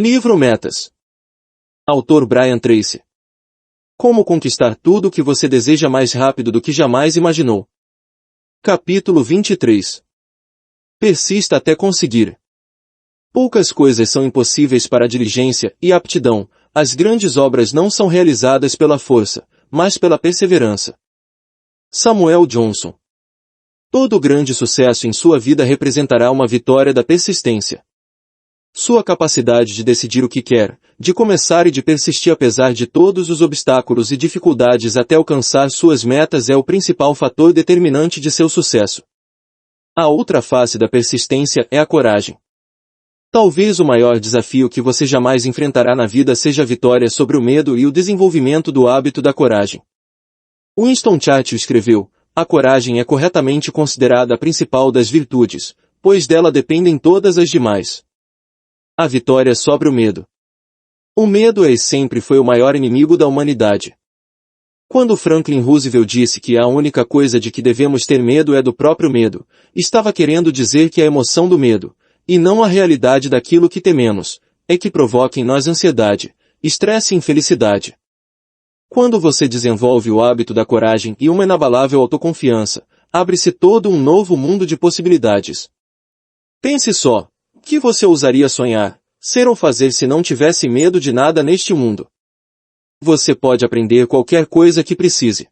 Livro Metas. Autor Brian Tracy. Como conquistar tudo o que você deseja mais rápido do que jamais imaginou. Capítulo 23. Persista até conseguir. Poucas coisas são impossíveis para a diligência e aptidão. As grandes obras não são realizadas pela força, mas pela perseverança. Samuel Johnson. Todo grande sucesso em sua vida representará uma vitória da persistência. Sua capacidade de decidir o que quer, de começar e de persistir apesar de todos os obstáculos e dificuldades até alcançar suas metas é o principal fator determinante de seu sucesso. A outra face da persistência é a coragem. Talvez o maior desafio que você jamais enfrentará na vida seja a vitória sobre o medo e o desenvolvimento do hábito da coragem. Winston Churchill escreveu: a coragem é corretamente considerada a principal das virtudes, pois dela dependem todas as demais. A vitória sobre o medo. O medo é e sempre foi o maior inimigo da humanidade. Quando Franklin Roosevelt disse que a única coisa de que devemos ter medo é do próprio medo, estava querendo dizer que a emoção do medo, e não a realidade daquilo que tememos, é que provoca em nós ansiedade, estresse e infelicidade. Quando você desenvolve o hábito da coragem e uma inabalável autoconfiança, abre-se todo um novo mundo de possibilidades. Pense só. O que você ousaria sonhar, ser ou fazer se não tivesse medo de nada neste mundo? Você pode aprender qualquer coisa que precise.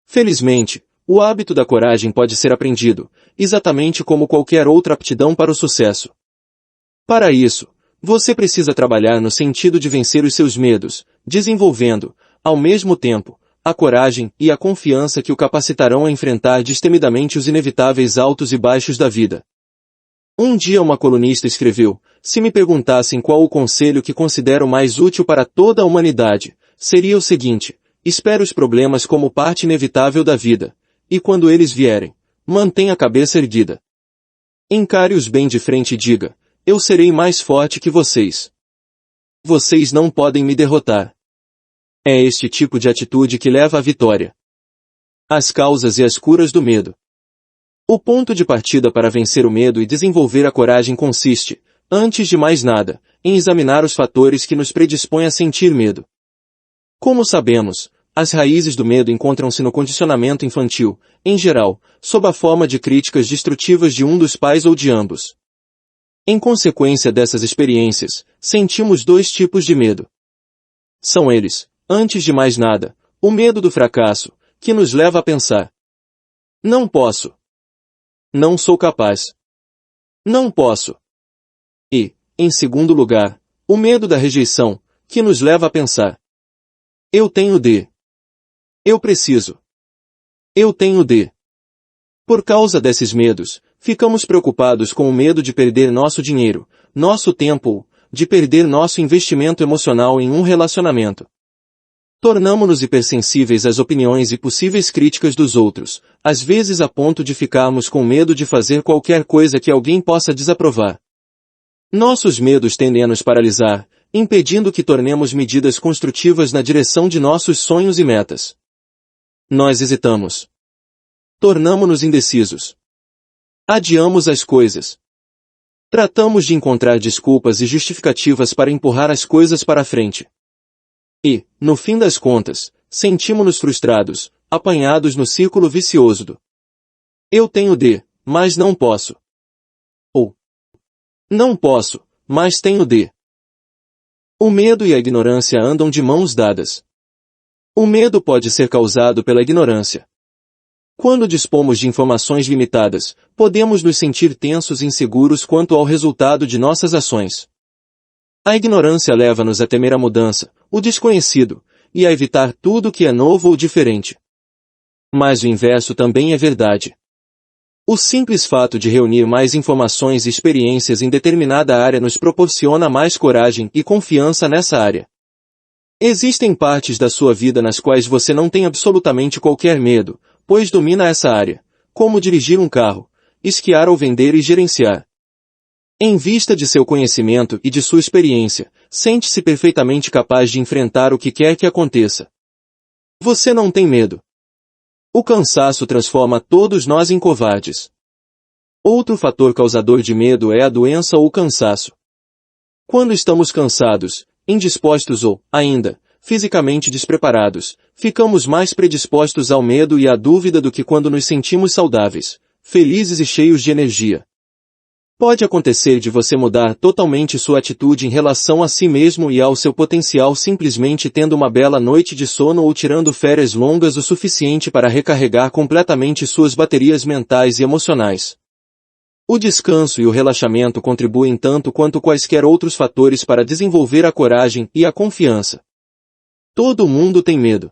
Felizmente, o hábito da coragem pode ser aprendido, exatamente como qualquer outra aptidão para o sucesso. Para isso, você precisa trabalhar no sentido de vencer os seus medos, desenvolvendo, ao mesmo tempo, a coragem e a confiança que o capacitarão a enfrentar destemidamente os inevitáveis altos e baixos da vida. Um dia uma colunista escreveu: se me perguntassem qual o conselho que considero mais útil para toda a humanidade, seria o seguinte: espere os problemas como parte inevitável da vida, e quando eles vierem, mantenha a cabeça erguida. Encare-os bem de frente e diga: eu serei mais forte que vocês. Vocês não podem me derrotar. É este tipo de atitude que leva à vitória. As causas e as curas do medo. O ponto de partida para vencer o medo e desenvolver a coragem consiste, antes de mais nada, em examinar os fatores que nos predispõem a sentir medo. Como sabemos, as raízes do medo encontram-se no condicionamento infantil, em geral, sob a forma de críticas destrutivas de um dos pais ou de ambos. Em consequência dessas experiências, sentimos dois tipos de medo. São eles, antes de mais nada, o medo do fracasso, que nos leva a pensar: não posso. Não sou capaz. Não posso. E, em segundo lugar, o medo da rejeição, que nos leva a pensar: eu tenho de. Eu preciso. Eu tenho de. Por causa desses medos, ficamos preocupados com o medo de perder nosso dinheiro, nosso tempo ou de perder nosso investimento emocional em um relacionamento. Tornamo-nos hipersensíveis às opiniões e possíveis críticas dos outros, às vezes a ponto de ficarmos com medo de fazer qualquer coisa que alguém possa desaprovar. Nossos medos tendem a nos paralisar, impedindo que tornemos medidas construtivas na direção de nossos sonhos e metas. Nós hesitamos. Tornamo-nos indecisos. Adiamos as coisas. Tratamos de encontrar desculpas e justificativas para empurrar as coisas para a frente. E, no fim das contas, sentimos-nos frustrados, apanhados no círculo vicioso do eu tenho de, mas não posso. Ou não posso, mas tenho de. O medo e a ignorância andam de mãos dadas. O medo pode ser causado pela ignorância. Quando dispomos de informações limitadas, podemos nos sentir tensos e inseguros quanto ao resultado de nossas ações. A ignorância leva-nos a temer a mudança, o desconhecido, e a evitar tudo que é novo ou diferente. Mas o inverso também é verdade. O simples fato de reunir mais informações e experiências em determinada área nos proporciona mais coragem e confiança nessa área. Existem partes da sua vida nas quais você não tem absolutamente qualquer medo, pois domina essa área, como dirigir um carro, esquiar ou vender e gerenciar. Em vista de seu conhecimento e de sua experiência, sente-se perfeitamente capaz de enfrentar o que quer que aconteça. Você não tem medo. O cansaço transforma todos nós em covardes. Outro fator causador de medo é a doença ou o cansaço. Quando estamos cansados, indispostos ou, ainda, fisicamente despreparados, ficamos mais predispostos ao medo e à dúvida do que quando nos sentimos saudáveis, felizes e cheios de energia. Pode acontecer de você mudar totalmente sua atitude em relação a si mesmo e ao seu potencial simplesmente tendo uma bela noite de sono ou tirando férias longas o suficiente para recarregar completamente suas baterias mentais e emocionais. O descanso e o relaxamento contribuem tanto quanto quaisquer outros fatores para desenvolver a coragem e a confiança. Todo mundo tem medo.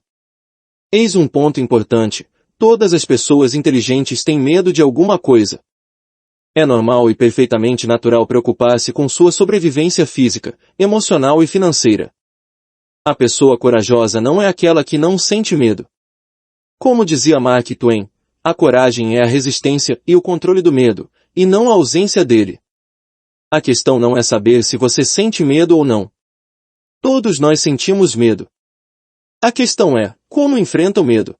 Eis um ponto importante: todas as pessoas inteligentes têm medo de alguma coisa. É normal e perfeitamente natural preocupar-se com sua sobrevivência física, emocional e financeira. A pessoa corajosa não é aquela que não sente medo. Como dizia Mark Twain, a coragem é a resistência e o controle do medo, e não a ausência dele. A questão não é saber se você sente medo ou não. Todos nós sentimos medo. A questão é, como enfrenta o medo?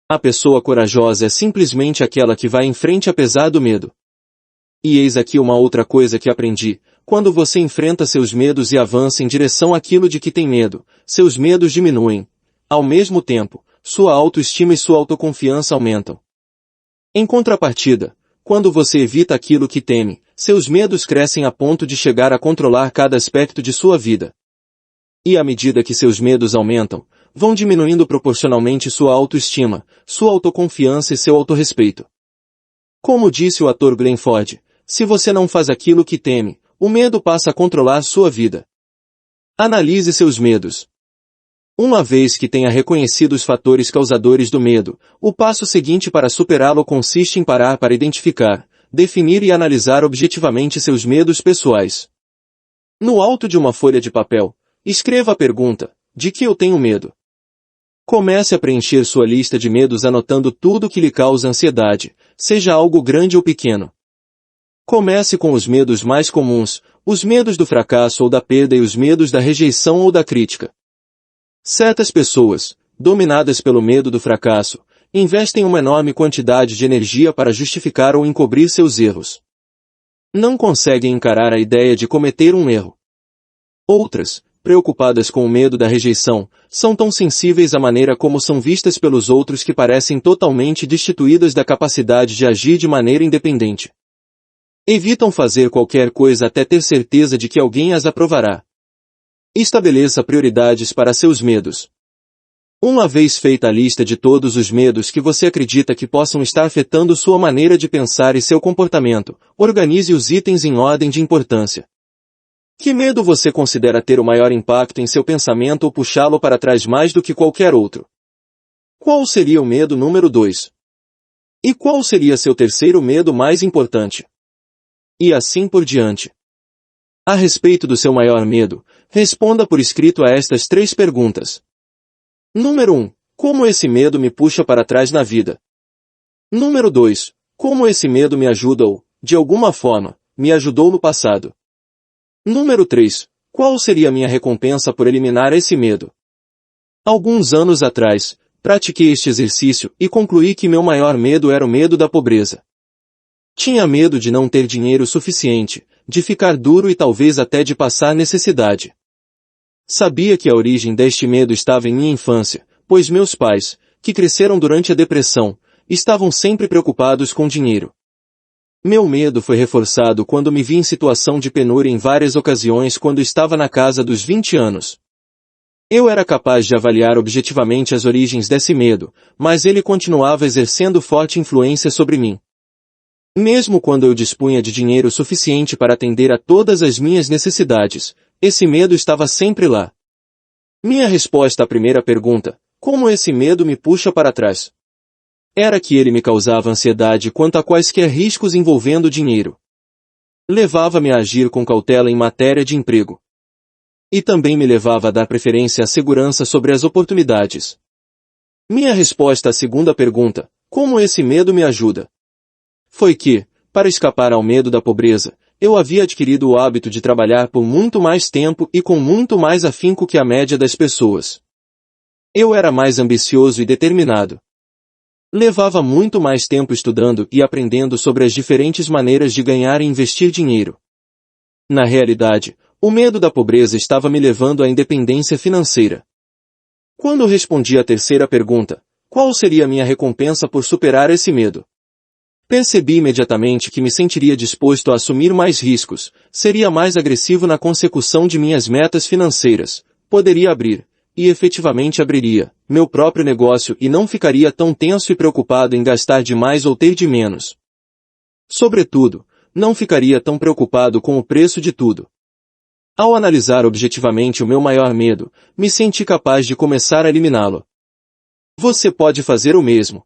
A pessoa corajosa é simplesmente aquela que vai em frente apesar do medo. E eis aqui uma outra coisa que aprendi: quando você enfrenta seus medos e avança em direção àquilo de que tem medo, seus medos diminuem. Ao mesmo tempo, sua autoestima e sua autoconfiança aumentam. Em contrapartida, quando você evita aquilo que teme, seus medos crescem a ponto de chegar a controlar cada aspecto de sua vida. E à medida que seus medos aumentam, vão diminuindo proporcionalmente sua autoestima, sua autoconfiança e seu autorrespeito. Como disse o ator Glenn Ford, se você não faz aquilo que teme, o medo passa a controlar sua vida. Analise seus medos. Uma vez que tenha reconhecido os fatores causadores do medo, o passo seguinte para superá-lo consiste em parar para identificar, definir e analisar objetivamente seus medos pessoais. No alto de uma folha de papel, escreva a pergunta: de que eu tenho medo? Comece a preencher sua lista de medos anotando tudo que lhe causa ansiedade, seja algo grande ou pequeno. Comece com os medos mais comuns, os medos do fracasso ou da perda e os medos da rejeição ou da crítica. Certas pessoas, dominadas pelo medo do fracasso, investem uma enorme quantidade de energia para justificar ou encobrir seus erros. Não conseguem encarar a ideia de cometer um erro. Outras, preocupadas com o medo da rejeição, são tão sensíveis à maneira como são vistas pelos outros que parecem totalmente destituídas da capacidade de agir de maneira independente. Evitam fazer qualquer coisa até ter certeza de que alguém as aprovará. Estabeleça prioridades para seus medos. Uma vez feita a lista de todos os medos que você acredita que possam estar afetando sua maneira de pensar e seu comportamento, organize os itens em ordem de importância. Que medo você considera ter o maior impacto em seu pensamento ou puxá-lo para trás mais do que qualquer outro? Qual seria o medo número 2? E qual seria seu terceiro medo mais importante? E assim por diante. A respeito do seu maior medo, responda por escrito a estas 3 perguntas. Número 1. Como esse medo me puxa para trás na vida? Número 2. Como esse medo me ajuda ou, de alguma forma, me ajudou no passado? Número 3. Qual seria a minha recompensa por eliminar esse medo? Alguns anos atrás, pratiquei este exercício e concluí que meu maior medo era o medo da pobreza. Tinha medo de não ter dinheiro suficiente, de ficar duro e talvez até de passar necessidade. Sabia que a origem deste medo estava em minha infância, pois meus pais, que cresceram durante a depressão, estavam sempre preocupados com dinheiro. Meu medo foi reforçado quando me vi em situação de penúria em várias ocasiões quando estava na casa dos 20 anos. Eu era capaz de avaliar objetivamente as origens desse medo, mas ele continuava exercendo forte influência sobre mim. Mesmo quando eu dispunha de dinheiro suficiente para atender a todas as minhas necessidades, esse medo estava sempre lá. Minha resposta à primeira pergunta, como esse medo me puxa para trás? Era que ele me causava ansiedade quanto a quaisquer riscos envolvendo dinheiro. Levava-me a agir com cautela em matéria de emprego. E também me levava a dar preferência à segurança sobre as oportunidades. Minha resposta à segunda pergunta, como esse medo me ajuda? Foi que, para escapar ao medo da pobreza, eu havia adquirido o hábito de trabalhar por muito mais tempo e com muito mais afinco que a média das pessoas. Eu era mais ambicioso e determinado. Levava muito mais tempo estudando e aprendendo sobre as diferentes maneiras de ganhar e investir dinheiro. Na realidade, O medo da pobreza estava me levando à independência financeira. Quando respondi à terceira pergunta, qual seria a minha recompensa por superar esse medo? Percebi imediatamente que me sentiria disposto a assumir mais riscos, seria mais agressivo na consecução de minhas metas financeiras, poderia abrir, e efetivamente abriria, meu próprio negócio e não ficaria tão tenso e preocupado em gastar demais ou ter de menos. Sobretudo, não ficaria tão preocupado com o preço de tudo. Ao analisar objetivamente o meu maior medo, me senti capaz de começar a eliminá-lo. Você pode fazer o mesmo.